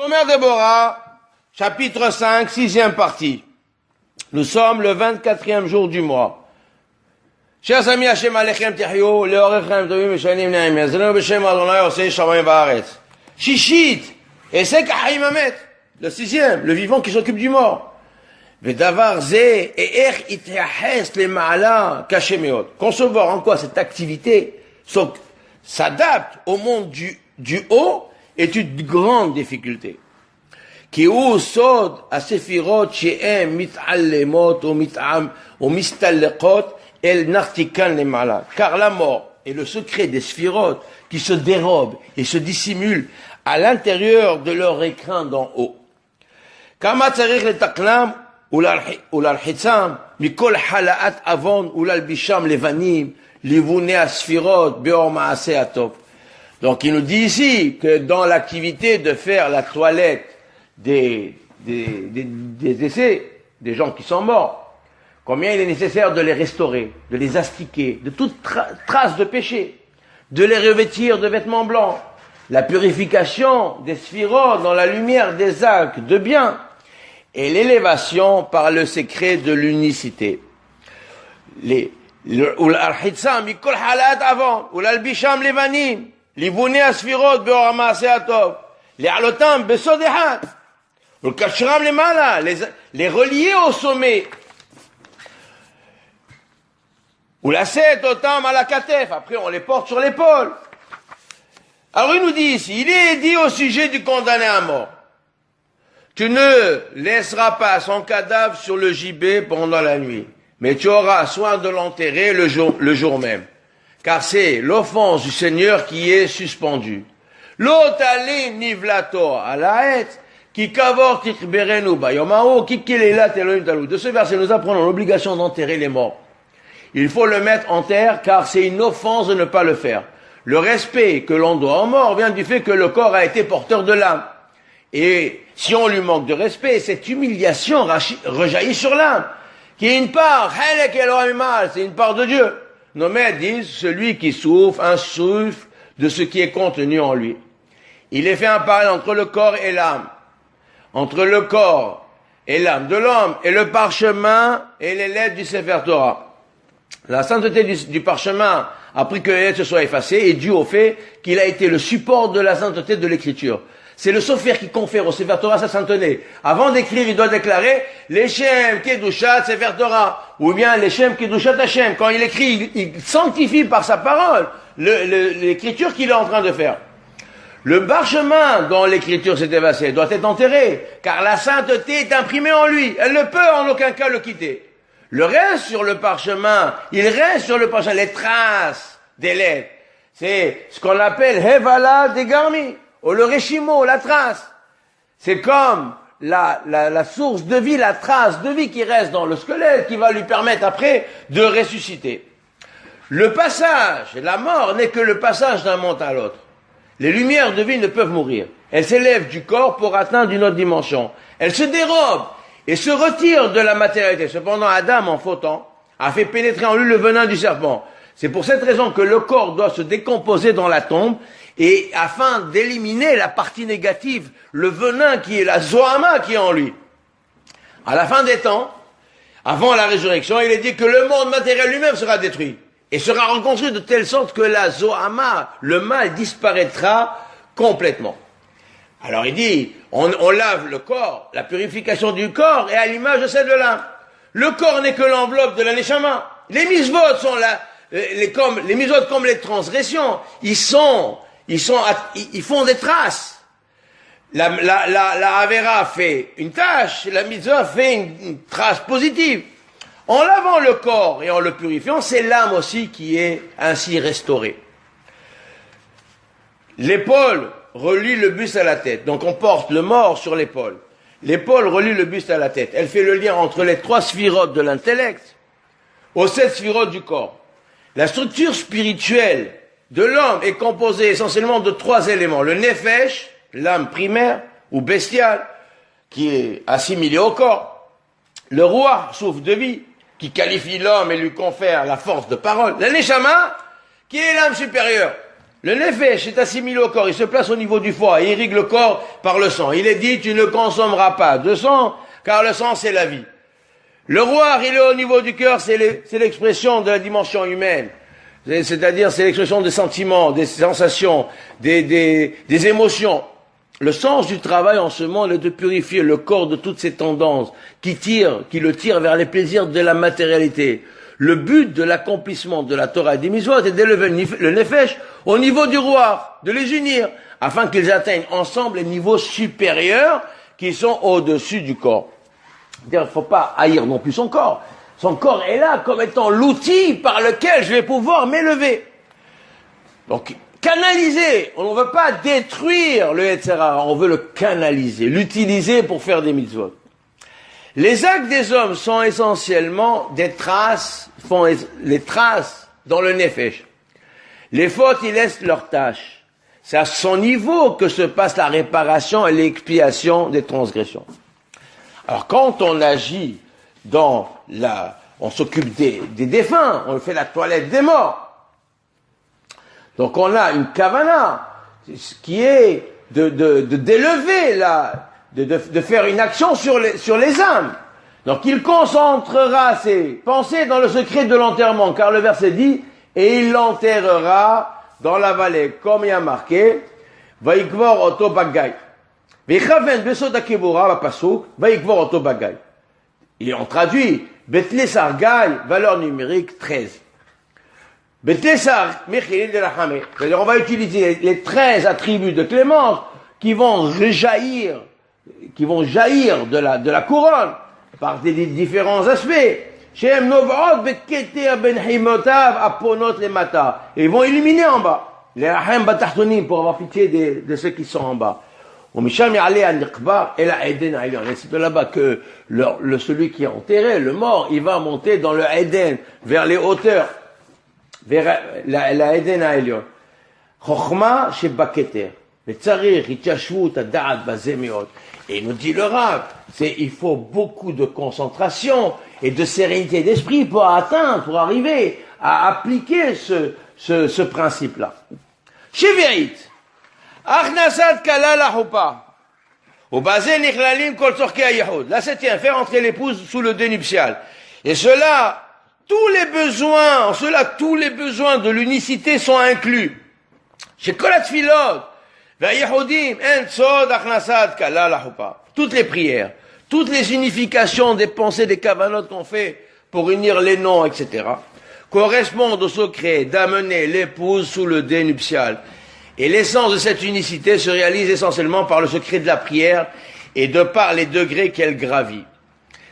Omer Déborah, chapitre 5, sixième partie. Nous sommes le 24e jour du mois. Chers amis, Hashem Alechem Tihyou, Leorechem Tovim Meshanim Naim, Yazrenu Beshem Adonai Osei Shamayim Vaaretz. Shishit, et c'est Kahim Amet, le sixième, le vivant qui s'occupe du mort. Vedavar Ze, et Er Ityahes Le Ma'ala Kashemeot. Concevoir en quoi cette activité s'adapte au monde du haut est une grande difficulté. Ki hu sod asefirot she'em mit'allemot ou mistalleqot el nartikan lemala. Car la mort est le secret des sphirotes qui se dérobent et se dissimulent à l'intérieur de leur écrin d'en haut. Kama tzarich letaqnam ulalhitzam mikol halaat avon ulalbisham levanim livune asphirot beor maaseh atov. Donc il nous dit ici que dans l'activité de faire la toilette des décès, des gens qui sont morts, combien il est nécessaire de les restaurer, de les astiquer, de toute trace de péché, de les revêtir de vêtements blancs, la purification des sphirotes dans la lumière des actes de bien, et l'élévation par le secret de l'unicité. Ul-arhitsam mikol halat avant, ul-albisham levanim, livune asphirot beor hamaaseh atov, le'alotam besod echad, ul-kashram lemala, les relier au sommet, ul-aset otam ala katef, après on les porte sur l'épaule. Alors il nous dit ici, il est dit au sujet du condamné à mort, tu ne laisseras pas son cadavre sur le gibet pendant la nuit, mais tu auras soin de l'enterrer le jour même. Car c'est l'offense du Seigneur qui est suspendue. L'otali nivlato alaet, qui kavor tikberenu bayomao, qui kelelat elohim talou. De ce verset, nous apprenons l'obligation d'enterrer les morts. Il faut le mettre en terre, car c'est une offense de ne pas le faire. Le respect que l'on doit aux morts vient du fait que le corps a été porteur de l'âme. Et si on lui manque de respect, cette humiliation rejaillit sur l'âme, qui est une part, c'est une part de Dieu. Nos maîtres disent, celui qui souffre, un souffle de ce qui est contenu en lui. Il est fait un parallèle entre le corps et l'âme. Entre le corps et l'âme de l'homme et le parchemin et les lettres du Sefer Torah. La sainteté du parchemin, après que les lettres se soient effacées, est due au fait qu'il a été le support de la sainteté de l'écriture. C'est le Sofer qui confère au Sefer Torah sa sainteté. Avant d'écrire, il doit déclarer Leshem Kedushat Sefer Torah, ou bien Leshem Kedushat Hashem. Quand il écrit, il sanctifie par sa parole l'écriture qu'il est en train de faire. Le parchemin dont l'écriture s'est effacée doit être enterré, car la sainteté est imprimée en lui. Elle ne peut en aucun cas le quitter. Le reste sur le parchemin, il reste sur le parchemin les traces des lettres. C'est ce qu'on appelle Hevala Degarmi. Ou le réchimo, la trace. C'est comme la source de vie, la trace de vie qui reste dans le squelette, qui va lui permettre après de ressusciter. Le passage, la mort n'est que le passage d'un monde à l'autre. Les lumières de vie ne peuvent mourir. Elles s'élèvent du corps pour atteindre une autre dimension. Elles se dérobent et se retirent de la matérialité. Cependant, Adam, en fautant, a fait pénétrer en lui le venin du serpent. C'est pour cette raison que le corps doit se décomposer dans la tombe, et afin d'éliminer la partie négative, le venin qui est la Zohama qui est en lui. À la fin des temps, avant la résurrection, il est dit que le monde matériel lui-même sera détruit et sera reconstruit de telle sorte que la Zohama, le mal, disparaîtra complètement. Alors il dit, on lave le corps, la purification du corps est à l'image de celle de l'âme. Le corps n'est que l'enveloppe de la Neshama. Les misvot sont là, les misvot comme les transgressions, ils font des traces. La Avera fait une tâche, la mitzvah fait une trace positive. En lavant le corps et en le purifiant, c'est l'âme aussi qui est ainsi restaurée. L'épaule relie le buste à la tête. Donc on porte le mort sur l'épaule. L'épaule relie le buste à la tête. Elle fait le lien entre les 3 sphirotes de l'intellect aux 7 sphirotes du corps. La structure spirituelle de l'homme est composé essentiellement de 3 éléments. Le nefesh, l'âme primaire ou bestiale, qui est assimilée au corps. Le roi, souffle de vie, qui qualifie l'homme et lui confère la force de parole. La neshama, qui est l'âme supérieure, Le nefesh est assimilé au corps, il se place au niveau du foie, il irrigue le corps par le sang. Il est dit, tu ne consommeras pas de sang, car le sang c'est la vie. Le roi, il est au niveau du cœur, c'est l'expression de la dimension humaine. C'est-à-dire, c'est l'expression des sentiments, des sensations, des émotions. Le sens du travail en ce monde est de purifier le corps de toutes ces tendances qui le tirent vers les plaisirs de la matérialité. Le but de l'accomplissement de la Torah et des mitzvot est d'élever le nefesh au niveau du roi, de les unir, afin qu'ils atteignent ensemble les niveaux supérieurs qui sont au-dessus du corps. Il ne faut pas haïr non plus son corps. Son corps est là comme étant l'outil par lequel je vais pouvoir m'élever. Donc, canaliser. On ne veut pas détruire le Yetzirah, on veut le canaliser, l'utiliser pour faire des mitzvot. Les actes des hommes sont essentiellement des traces, font les traces dans le nefesh. Les fautes, ils laissent leurs tâches. C'est à son niveau que se passe la réparation et l'expiation des transgressions. Alors quand on agit on s'occupe des défunts, on fait la toilette des morts. Donc on a une kavana, qui est d'élever de faire une action sur les âmes. Donc il concentrera ses pensées dans le secret de l'enterrement, car le verset dit, et il l'enterrera dans la vallée, comme il y a marqué, Vaikvor oto bagay. Vechaven besod akebura pasuk, Vaikvor oto bagay. Et on traduit, Betlesar Gai, valeur numérique 13. Betlesar Mechilil de la Hamé. C'est-à-dire, on va utiliser les 13 attributs de clémence qui vont jaillir de la couronne par des différents aspects. Shem Novot Beketer Ben Himotav Aponot les Mata. Et ils vont illuminer en bas. Les Rahem Batartonim pour avoir pitié de ceux qui sont en bas. C'est de là-bas que celui qui est enterré, le mort, il va monter dans le Eden, vers les hauteurs, vers la Eden Aelion. Chochma chez Baketer. Et il nous dit le Rav, il faut beaucoup de concentration et de sérénité d'esprit pour arriver à appliquer ce principe-là. Chez Vérite, Achnasat kala la chuppah. Au basé nichlalim kol tzorkei hayahud. La septième, faire entrer l'épouse sous le deuil nuptial. Et tous les besoins de l'unicité sont inclus. Chez kol atfilot, ve'yehudim, en tzod achnasat kala la chuppah. Toutes les prières, toutes les unifications des pensées, des kavanot qu'on fait pour unir les noms, etc., correspondent au secret d'amener l'épouse sous le deuil nuptial. Et l'essence de cette unicité se réalise essentiellement par le secret de la prière et de par les degrés qu'elle gravit.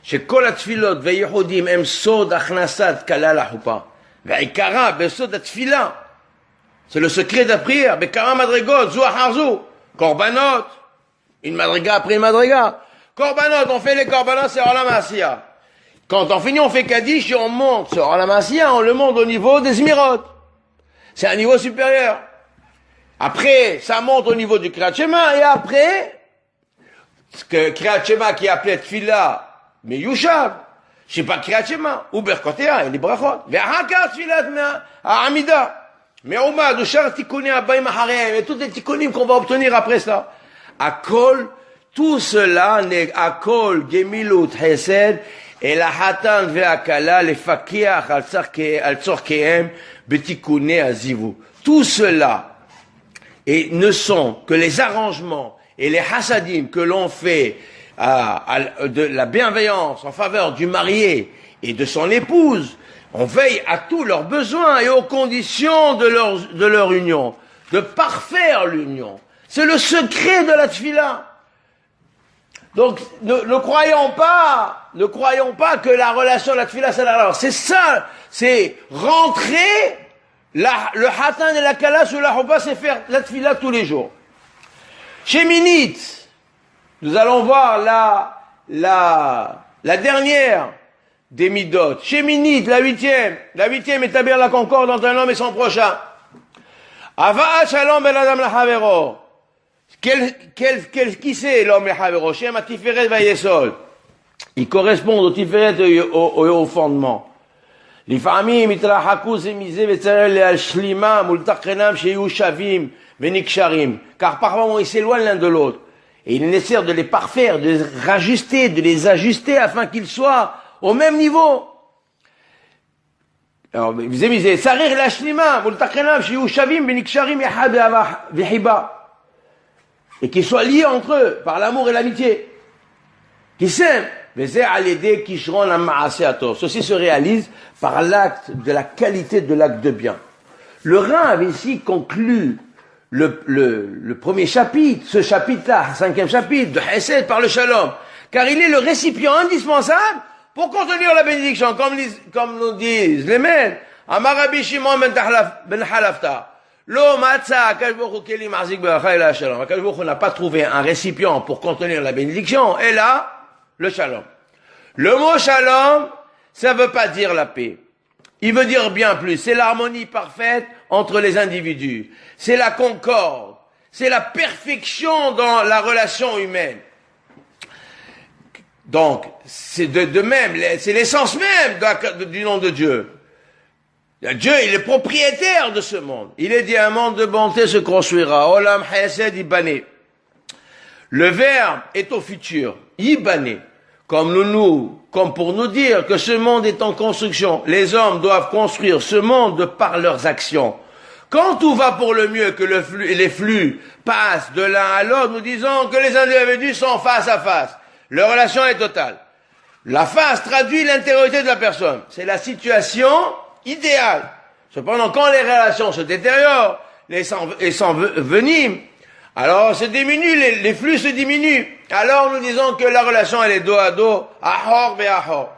Chez Kol Atfilot ve'yehudim em sod achnasat kala la chuppah. Ve'ikara besod atfila. C'est le secret de la prière. Bekara madrigot, zu acharzu. Korbanot. Une madriga après une madriga. Korbanot, on fait les korbanot, c'est Olam Asiya. Quand on finit, on fait Kaddish et on monte sur Olam Asiya, on le monte au niveau des Zmirot. C'est un niveau supérieur. Après, ça monte au niveau du Kriyat Shema, et après, ce que Kriyat Shema qui appelait Tfila, mais Yushab, je sais pas Kriyat Shema, ou Berkotea, et les brachot, ve'ahakar Tfilat Amida, mais Oumad, Ushar Tikkunim Abayim Achareim, et tous les Tikkunim qu'on va obtenir après ça. Akol, tout cela n'est Akol, Gemilut, Hesed, et la Hatan ve'akala, les Fakiach, al Tzorkehem, Betikkuné Azivu. Tout cela, et ne sont que les arrangements et les hasadim que l'on fait de la bienveillance en faveur du marié et de son épouse. On veille à tous leurs besoins et aux conditions de leur union, de parfaire l'union. C'est le secret de la tfila. Donc, ne croyons pas que la relation de la tfila, c'est la relation. C'est ça, c'est rentrer le hatan et la kala sur la chuppah, c'est faire la tfila tous les jours. Chez Minit, nous allons voir la dernière des midot. Chez Minit, la huitième, établir la concorde entre un homme et son prochain. Ava'at shalom ben adam lahavero. Qui c'est l'homme lahavero? Shem atiferet vayesol. Ils correspondent au tiferet et au fondement. לפעמים יתרחקו זה מזה וצריך להשלימם ולתקנם שיהיו שווים ונקשרים. Car parfois ils s'éloignent l'un de l'autre. Et il est nécessaire de les parfaire, de les rajuster, de les ajuster afin qu'ils soient au même niveau. Alors, vous aimez, sarir l'ashlima, multaqenam, shiyu shavim, benikcharim, yahad vehiba. Et qu'ils soient liés entre eux, par l'amour et l'amitié. Qui s'aiment. Ceci se réalise par l'acte de la qualité de l'acte de bien. Le Rav ici conclut le premier chapitre, ce chapitre-là, 5e chapitre, de Hesed par le Shalom. Car il est le récipient indispensable pour contenir la bénédiction, comme nous disent les maîtres. Amar Rabbi Shimon ben Halafta. Lo matzah, Akadosh Baruch Hu keli mahzik beracha ela shalom. Akadosh Baruch Hu n'a pas trouvé un récipient pour contenir la bénédiction. Et là, le shalom. Le mot shalom, ça veut pas dire la paix. Il veut dire bien plus. C'est l'harmonie parfaite entre les individus. C'est la concorde. C'est la perfection dans la relation humaine. Donc, c'est de même, c'est l'essence même du nom de Dieu. Dieu, il est propriétaire de ce monde. Il est dit, un monde de bonté se construira. Olam Hesed Ibane. Le verbe est au futur. Ibane. Comme pour nous dire que ce monde est en construction. Les hommes doivent construire ce monde par leurs actions. Quand tout va pour le mieux, que les flux passent de l'un à l'autre, nous disons que les individus sont face à face. Leur relation est totale. La face traduit l'intériorité de la personne. C'est la situation idéale. Cependant, quand les relations se détériorent, et s'enveniment, alors se diminue, les flux se diminuent. Alors nous disons que la relation elle est dos à dos, ahor ve ahor.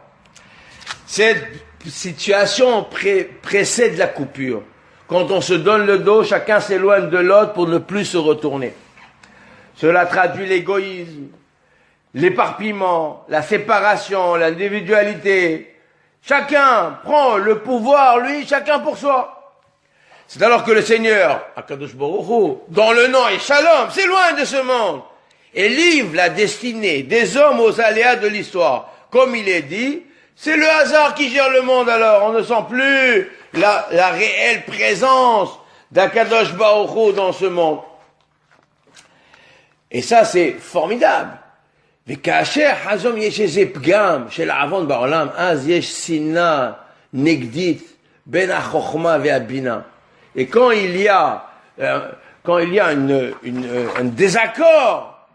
Cette situation précède la coupure. Quand on se donne le dos, chacun s'éloigne de l'autre pour ne plus se retourner. Cela traduit l'égoïsme, l'éparpillement, la séparation, l'individualité. Chacun prend le pouvoir, lui, chacun pour soi. C'est alors que le Seigneur, Akadosh Baruch Hu, dont le nom est Shalom, s'éloigne de ce monde et livre la destinée des hommes aux aléas de l'histoire. Comme il est dit, c'est le hasard qui gère le monde alors. On ne sent plus la réelle présence d'Akadosh Baruch Hu dans ce monde. Et ça, c'est formidable. וכאשר חזום יש איזה פגם של העוון בעולם, אז יש שנאה נגדית בין החוכמה והבינה. Et quand il y a un désaccord,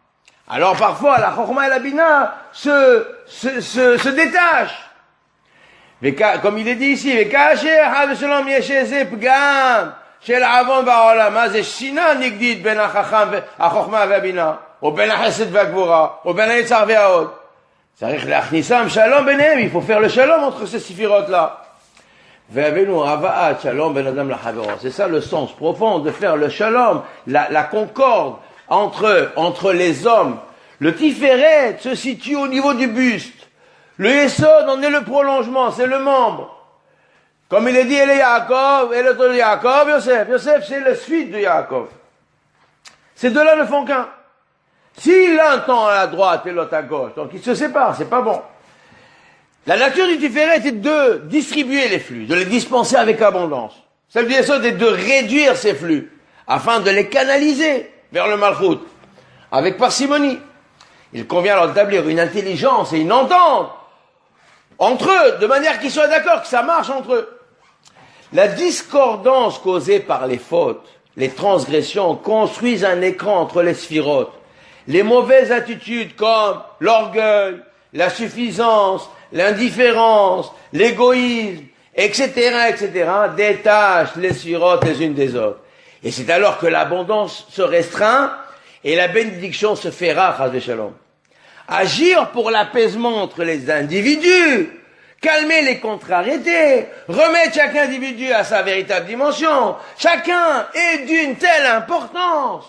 alors parfois la chokhma et la bina se détachent. Comme il est dit ici, וכאשר חס ושלום יש איזה פגם של העוון בעולם, אז יש שנאה נגדית בין החוכמה והבינה. או בין החסד והגבורה, או בין היצר וההוד. צריך להכניסם שלום ביניהם, il faut faire le shalom entre ces séphirotes-là. והבאנו הבאת שלום בין אדם לחברו. C'est ça le sens profond de faire le shalom, la concorde entre les hommes. Le tiferet se situe au niveau du buste. Le Yesod en est le prolongement, c'est le membre. Comme il est dit, et Yaakov, et l'autre de Yaakov, Yosef. Yosef, c'est la suite de Yaakov. Ces deux-là ne font qu'un. Si l'un tend à la droite et l'autre à gauche, donc ils se séparent, c'est pas bon. La nature du Tiferet est de distribuer les flux, de les dispenser avec abondance. Celle du Yesod est de réduire ces flux, afin de les canaliser vers le Malchut, avec parcimonie. Il convient alors d'établir une intelligence et une entente entre eux, de manière qu'ils soient d'accord, que ça marche entre eux. La discordance causée par les fautes, les transgressions, construisent un écran entre les sphirotes. Les mauvaises attitudes comme l'orgueil, la suffisance, l'indifférence, l'égoïsme, etc., détachent les sphirotes les unes des autres. Et c'est alors que l'abondance se restreint et la bénédiction se fait rare, chas v'shalom. Agir pour l'apaisement entre les individus, calmer les contrariétés, remettre chaque individu à sa véritable dimension. Chacun est d'une telle importance.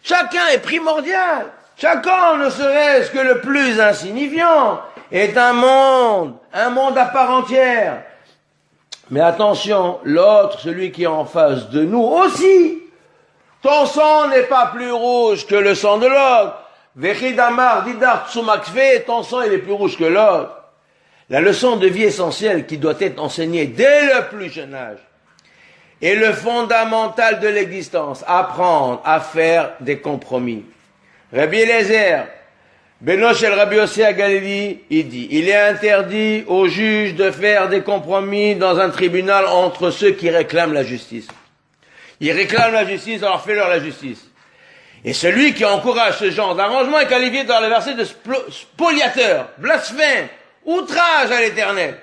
Chacun est primordial. Chacun, ne serait-ce que le plus insignifiant, est un monde à part entière. Mais attention, l'autre, celui qui est en face de nous aussi. Ton sang n'est pas plus rouge que le sang de l'autre. Vechidamar didar tsumakve, ton sang il est plus rouge que l'autre. La leçon de vie essentielle qui doit être enseignée dès le plus jeune âge est le fondamental de l'existence, apprendre à faire des compromis. Rabbi Eliezer, Beno shel Rabbi Yossi à Galilée, il dit, il est interdit aux juges de faire des compromis dans un tribunal entre ceux qui réclament la justice. Ils réclament la justice, alors fais-leur la justice. Et celui qui encourage ce genre d'arrangement est qualifié dans le verset de spoliateur, blasphème, outrage à l'Éternel.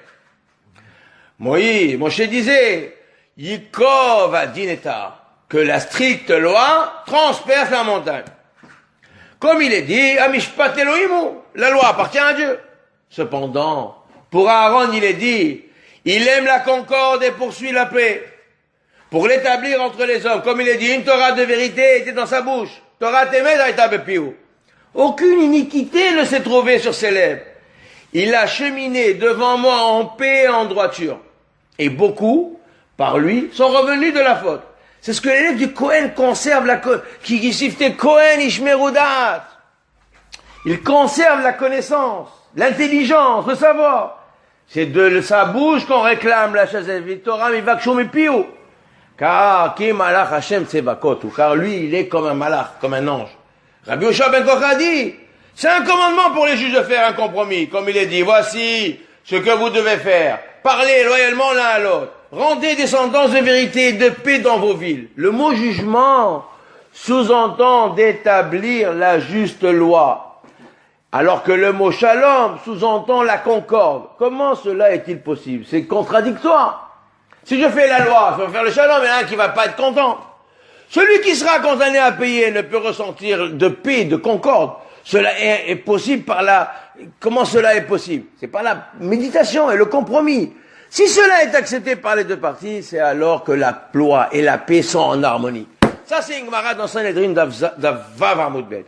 Moshe disait, Yikov adineta, que la stricte loi transperce la montagne. Comme il est dit, Amishpat Elohimu, la loi appartient à Dieu. Cependant, pour Aaron, il est dit, il aime la concorde et poursuit la paix, pour l'établir entre les hommes. Comme il est dit, une Torah de vérité était dans sa bouche. Torah temed haïta bepiou. Aucune iniquité ne s'est trouvée sur ses lèvres. Il a cheminé devant moi en paix et en droiture. Et beaucoup, par lui, sont revenus de la faute. C'est ce que l'élève du Kohen conserve, qui sifftait Kohen Ishmerudat. Il conserve la connaissance, l'intelligence, le savoir. C'est de sa bouche qu'on réclame la chazelle. Torah mivakshu mipiou. Car qui malach Hashem tsebakotu. Car lui, il est comme un malach, comme un ange. Rabbi Yoshua ben Kocha dit, c'est un commandement pour les juges de faire un compromis. Comme il est dit, voici ce que vous devez faire. Parlez loyalement l'un à l'autre. Rendez des sentences de vérité et de paix dans vos villes. Le mot jugement sous-entend d'établir la juste loi, alors que le mot shalom sous-entend la concorde. Comment cela est-il possible? C'est contradictoire. Si je fais la loi, je vais faire le shalom, il y en a un qui va pas être content. Celui qui sera condamné à payer ne peut ressentir de paix, de concorde. Cela est possible par comment cela est possible? C'est par la méditation et le compromis. Si cela est accepté par les deux parties, c'est alors que la loi et la paix sont en harmonie. Ça, c'est une Gemara dans Sanhedrin d'Avav Amud Bet.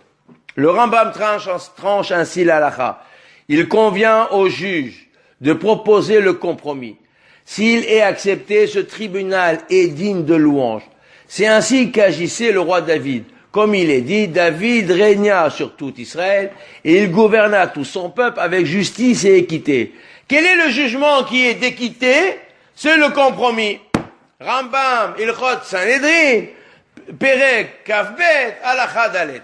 Le Rambam tranche ainsi la halakha. Il convient au juge de proposer le compromis. S'il est accepté, ce tribunal est digne de louange. C'est ainsi qu'agissait le roi David. Comme il est dit, David régna sur tout Israël et il gouverna tout son peuple avec justice et équité. Quel est le jugement qui est d'équité? C'est le compromis. Rambam, Ilchot Sanhedrin, Perek, Kafbet, Halakha Dalet.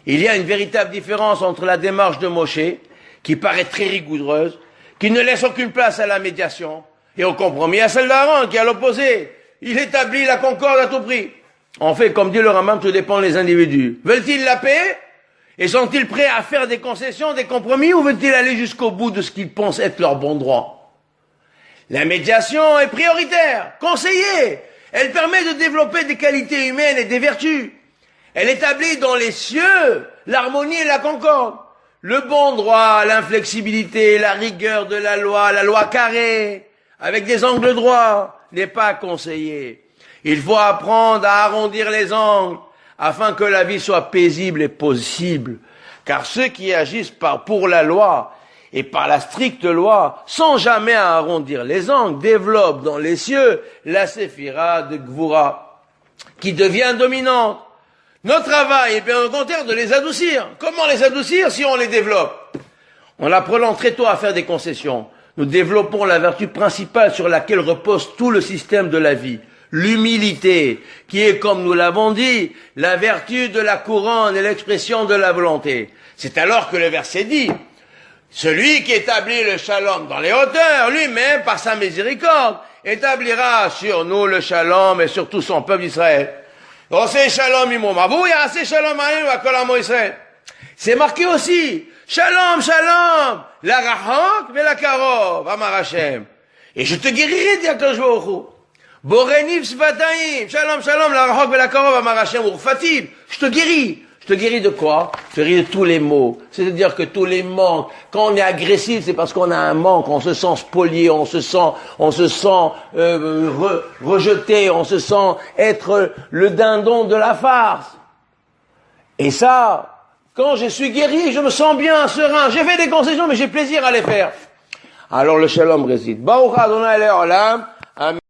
Il y a une véritable différence entre la démarche de Moshe, qui paraît très rigoureuse, qui ne laisse aucune place à la médiation, et au compromis à celle d'Aaron, qui est à l'opposé. Il établit la concorde à tout prix. En fait, comme dit le Rambam, tout dépend des individus. Veulent-ils la paix? Et sont-ils prêts à faire des concessions, des compromis, ou veulent-ils aller jusqu'au bout de ce qu'ils pensent être leur bon droit? La médiation est prioritaire, conseillée. Elle permet de développer des qualités humaines et des vertus. Elle établit dans les cieux l'harmonie et la concorde. Le bon droit, l'inflexibilité, la rigueur de la loi carrée, avec des angles droits, n'est pas conseillée. Il faut apprendre à arrondir les angles, afin que la vie soit paisible et possible. Car ceux qui agissent pour la loi et par la stricte loi, sans jamais arrondir les angles, développent dans les cieux la séphira de Gvura, qui devient dominante. Notre travail est bien au contraire de les adoucir. Comment les adoucir si on les développe? En apprenant très tôt à faire des concessions, nous développons la vertu principale sur laquelle repose tout le système de la vie. L'humilité, qui est, comme nous l'avons dit, la vertu de la couronne et l'expression de la volonté. C'est alors que le verset dit, celui qui établit le shalom dans les hauteurs, lui-même, par sa miséricorde, établira sur nous le shalom et sur tout son peuple d'Israël. C'est marqué aussi, shalom, shalom, la rachok ve la karov, amar Hashem. Et je te guérirai, dit Akadosh Baruch Hu. Boreniv Svatayim, shalom, shalom, la rachok la karov, amar Hashem, urfatim. Je te guéris. Je te guéris de quoi? Je te guéris de tous les maux. C'est-à-dire que tous les manques. Quand on est agressif, c'est parce qu'on a un manque. On se sent spolié, on se sent rejeté, on se sent être le dindon de la farce. Et ça, quand je suis guéri, je me sens bien, serein. J'ai fait des concessions, mais j'ai plaisir à les faire. Alors le shalom réside. Baruch Adonai Le'olam. Amen.